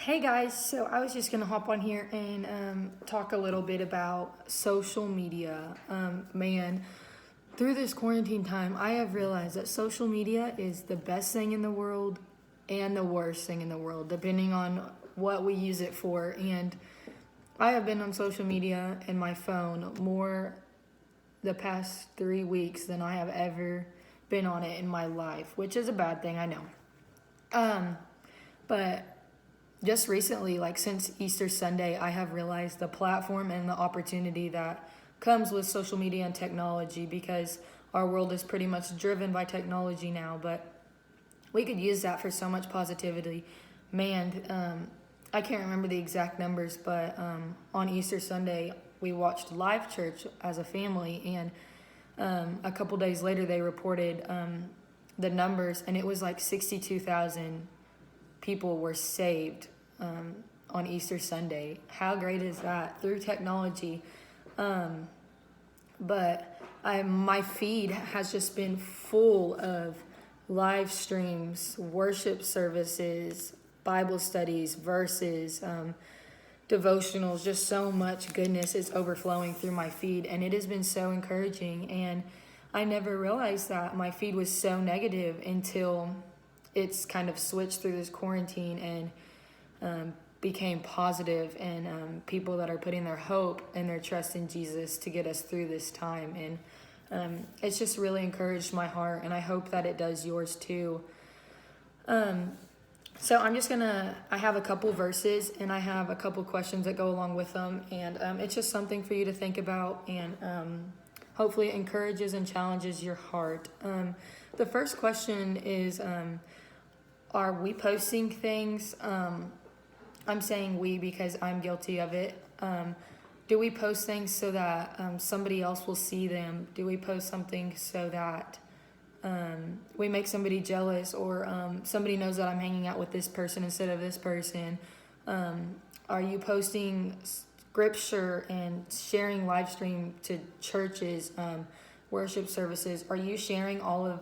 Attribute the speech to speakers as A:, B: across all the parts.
A: Hey guys, so I was just gonna hop on here and talk a little bit about social media. Man, through this quarantine time, I have realized that social media is the best thing in the world and the worst thing in the world, depending on what we use it for. And I have been on social media and my phone more the past 3 weeks than I have ever been on it in my life, which is a bad thing, I know. Um, but just recently, like since Easter Sunday, I have realized the platform and the opportunity that comes with social media and technology because our world is pretty much driven by technology now, but we could use that for so much positivity. Man, I can't remember the exact numbers, but on Easter Sunday, we watched live church as a family, and a couple days later, they reported the numbers, and it was like 62,000 people were saved on Easter Sunday. How great is that through technology? But my feed has just been full of live streams, worship services, Bible studies, verses, devotionals. Just so much goodness is overflowing through my feed, and it has been so encouraging. And I never realized that my feed was so negative until it's kind of switched through this quarantine and became positive, and people that are putting their hope and their trust in Jesus to get us through this time. And it's just really encouraged my heart, and I hope that it does yours too. So I have a couple verses and I have a couple questions that go along with them, and it's just something for you to think about, and hopefully it encourages and challenges your heart. The first question is, are we posting things? I'm saying we because I'm guilty of it. Do we post things so that somebody else will see them? Do we post something so that we make somebody jealous, or somebody knows that I'm hanging out with this person instead of this person? Are you posting scripture and sharing live stream to churches, worship services? Are you sharing all of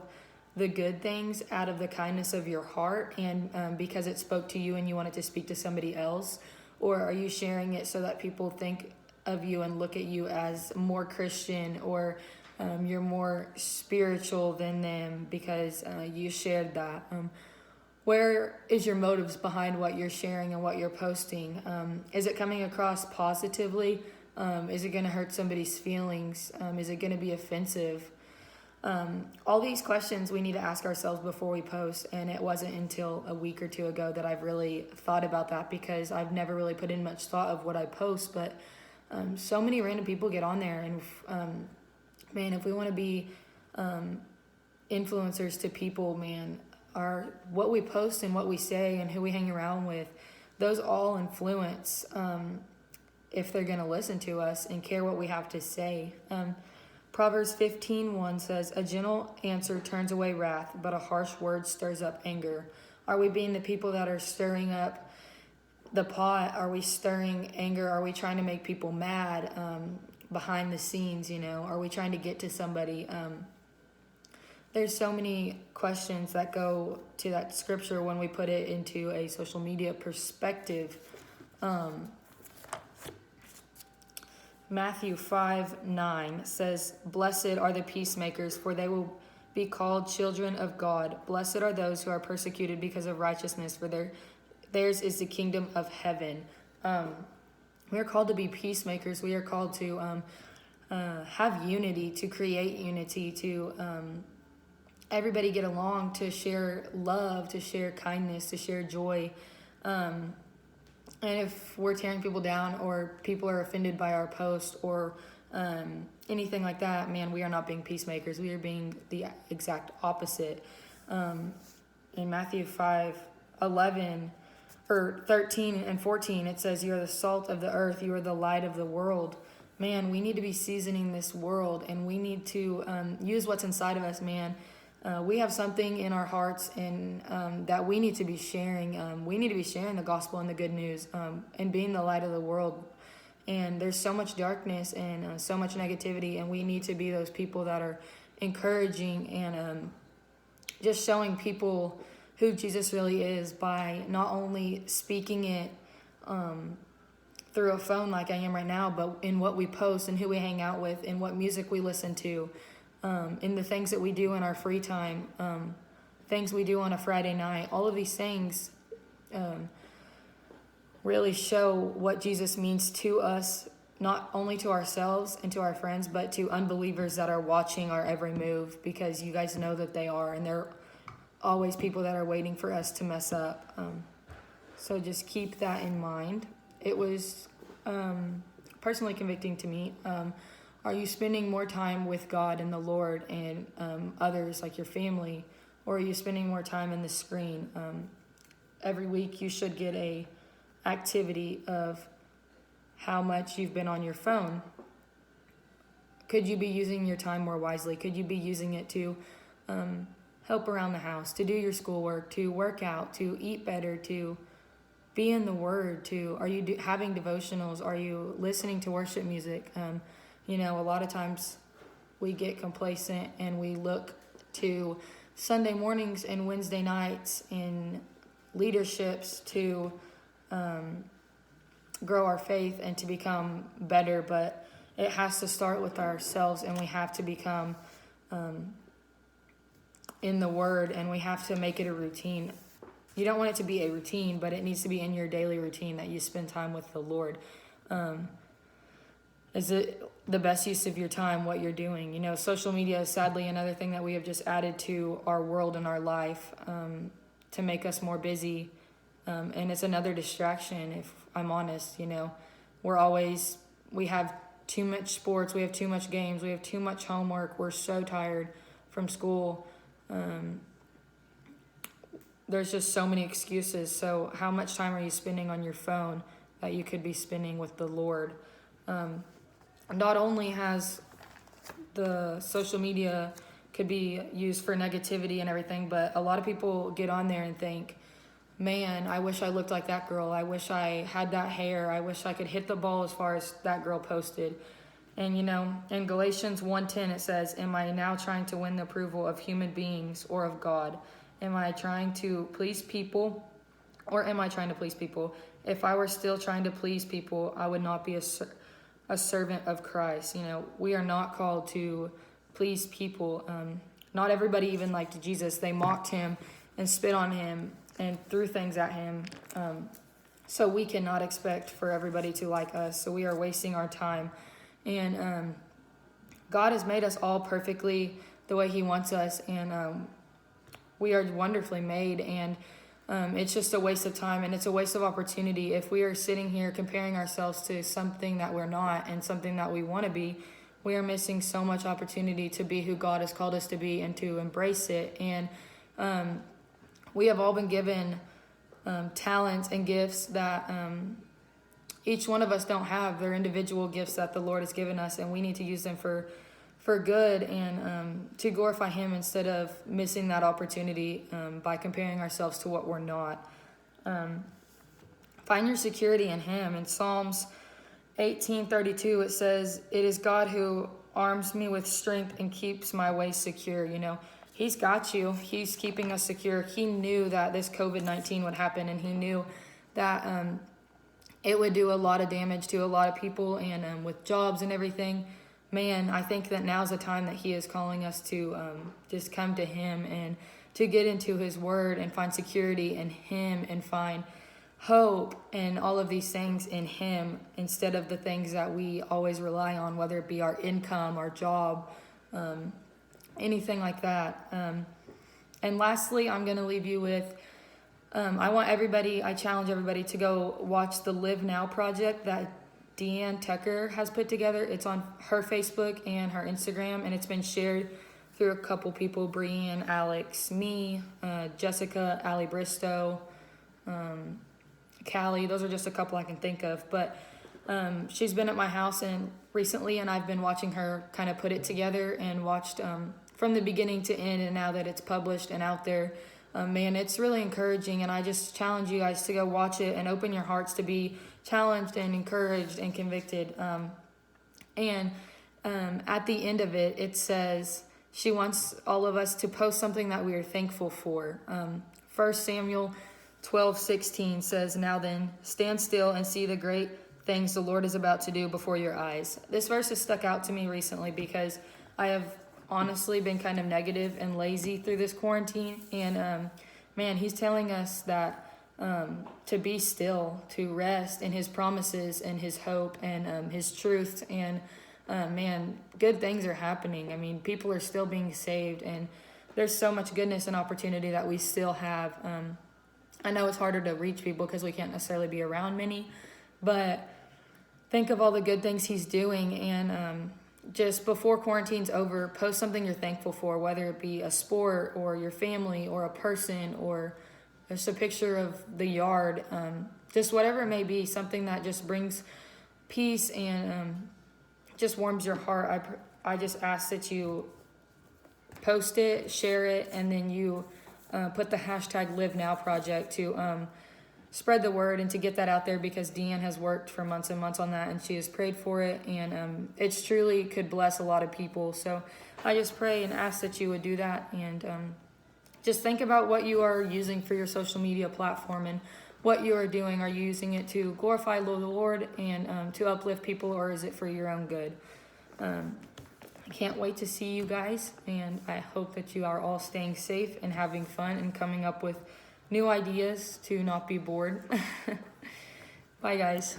A: the good things out of the kindness of your heart, and because it spoke to you and you wanted to speak to somebody else? Or are you sharing it so that people think of you and look at you as more Christian, or you're more spiritual than them because you shared that? Where is your motives behind what you're sharing and what you're posting? Is it coming across positively? Is it going to hurt somebody's feelings? Is it going to be offensive? All these questions we need to ask ourselves before we post, and it wasn't until a week or two ago that I've really thought about that, because I've never really put in much thought of what I post. But so many random people get on there, and man, if we want to be influencers to people, man, what we post and what we say and who we hang around with, those all influence if they're going to listen to us and care what we have to say. Proverbs 15:1 says, "A gentle answer turns away wrath, but a harsh word stirs up anger." Are we being the people that are stirring up the pot? Are we stirring anger? Are we trying to make people mad behind the scenes? Are we trying to get to somebody? There's so many questions that go to that scripture when we put it into a social media perspective. Matthew 5:9 says, "Blessed are the peacemakers, for they will be called children of God. Blessed are those who are persecuted because of righteousness, for theirs is the kingdom of heaven." We are called to be peacemakers. We are called to have unity, to create unity, to everybody get along, to share love, to share kindness, to share joy. And if we're tearing people down, or people are offended by our post, or anything like that, man, we are not being peacemakers. We are being the exact opposite. In Matthew 5:11 or 13 and 14, it says, "You are the salt of the earth. You are the light of the world." Man, we need to be seasoning this world, and we need to use what's inside of us, man. We have something in our hearts, and that we need to be sharing. We need to be sharing the gospel and the good news, and being the light of the world. And there's so much darkness and so much negativity, and we need to be those people that are encouraging and just showing people who Jesus really is by not only speaking it through a phone like I am right now, but in what we post and who we hang out with, in what music we listen to, in the things that we do in our free time, things we do on a Friday night. All of these things really show what Jesus means to us, not only to ourselves and to our friends, but to unbelievers that are watching our every move, because you guys know that they are, and they're always people that are waiting for us to mess up. So just keep that in mind. It was personally convicting to me. Are you spending more time with God and the Lord and others, like your family, or are you spending more time in the screen? Every week you should get a activity of how much you've been on your phone. Could you be using your time more wisely? Could you be using it to help around the house, to do your schoolwork, to work out, to eat better, to be in the Word? Are you having devotionals? Are you listening to worship music? A lot of times we get complacent and we look to Sunday mornings and Wednesday nights in leaderships to grow our faith and to become better, but it has to start with ourselves, and we have to become in the Word, and we have to make it a routine. You don't want it to be a routine, but it needs to be in your daily routine that you spend time with the Lord. Is it the best use of your time, what you're doing? Social media is sadly another thing that we have just added to our world and our life to make us more busy. And it's another distraction, if I'm honest. We have too much sports, we have too much games, we have too much homework, we're so tired from school. There's just so many excuses. So how much time are you spending on your phone that you could be spending with the Lord? Not only has the social media could be used for negativity and everything, but a lot of people get on there and think, man, I wish I looked like that girl. I wish I had that hair. I wish I could hit the ball as far as that girl posted. And, in Galatians 1:10, it says, am I now trying to win the approval of human beings or of God? Am I trying to please people, or am I trying to please people? If I were still trying to please people, I would not be a servant of Christ. We are not called to please people. Not everybody even liked Jesus. They mocked him and spit on him and threw things at him. So we cannot expect for everybody to like us. So we are wasting our time. And God has made us all perfectly the way he wants us. And we are wonderfully made. And it's just a waste of time, and it's a waste of opportunity if we are sitting here comparing ourselves to something that we're not and something that we want to be. We are missing so much opportunity to be who God has called us to be and to embrace it. And we have all been given talents and gifts that each one of us don't have. They're individual gifts that the Lord has given us, and we need to use them for good and to glorify him instead of missing that opportunity by comparing ourselves to what we're not. Find your security in him. In Psalms 18:32, it says, it is God who arms me with strength and keeps my way secure. He's got you. He's keeping us secure. He knew that this COVID-19 would happen, and he knew that it would do a lot of damage to a lot of people, and with jobs and everything. Man, I think that now's the time that he is calling us to just come to him and to get into his word and find security in him and find hope and all of these things in him instead of the things that we always rely on, whether it be our income, our job, anything like that. And lastly, I'm going to leave you with, I challenge everybody to go watch the Live Now project that Deanne Tucker has put together. It's on her Facebook and her Instagram, and it's been shared through a couple people, Brienne, Alex, me, Jessica, Allie Bristow, Callie. Those are just a couple I can think of. But she's been at my house recently, and I've been watching her kind of put it together and watched from the beginning to end, and now that it's published and out there, man, it's really encouraging, and I just challenge you guys to go watch it and open your hearts to be challenged and encouraged and convicted. And at the end of it, it says she wants all of us to post something that we are thankful for 1 Samuel 12:16 says, "Now then, stand still and see the great things the Lord is about to do before your eyes." This verse has stuck out to me recently because I have honestly been kind of negative and lazy through this quarantine. And man, he's telling us that to be still, to rest in his promises and his hope and his truth. And man, good things are happening. I mean, people are still being saved, and there's so much goodness and opportunity that we still have. I know it's harder to reach people because we can't necessarily be around many, but think of all the good things he's doing. And just before quarantine's over, post something you're thankful for, whether it be a sport or your family or a person or just a picture of the yard, just whatever it may be, something that just brings peace and just warms your heart. I just ask that you post it, share it, and then you put the hashtag Live Now Project to spread the word and to get that out there, because Deanne has worked for months and months on that, and she has prayed for it, and it's truly could bless a lot of people. So I just pray and ask that you would do that, and just think about what you are using for your social media platform and what you are doing. Are you using it to glorify the Lord and to uplift people, or is it for your own good? I can't wait to see you guys, and I hope that you are all staying safe and having fun and coming up with new ideas to not be bored. Bye, guys.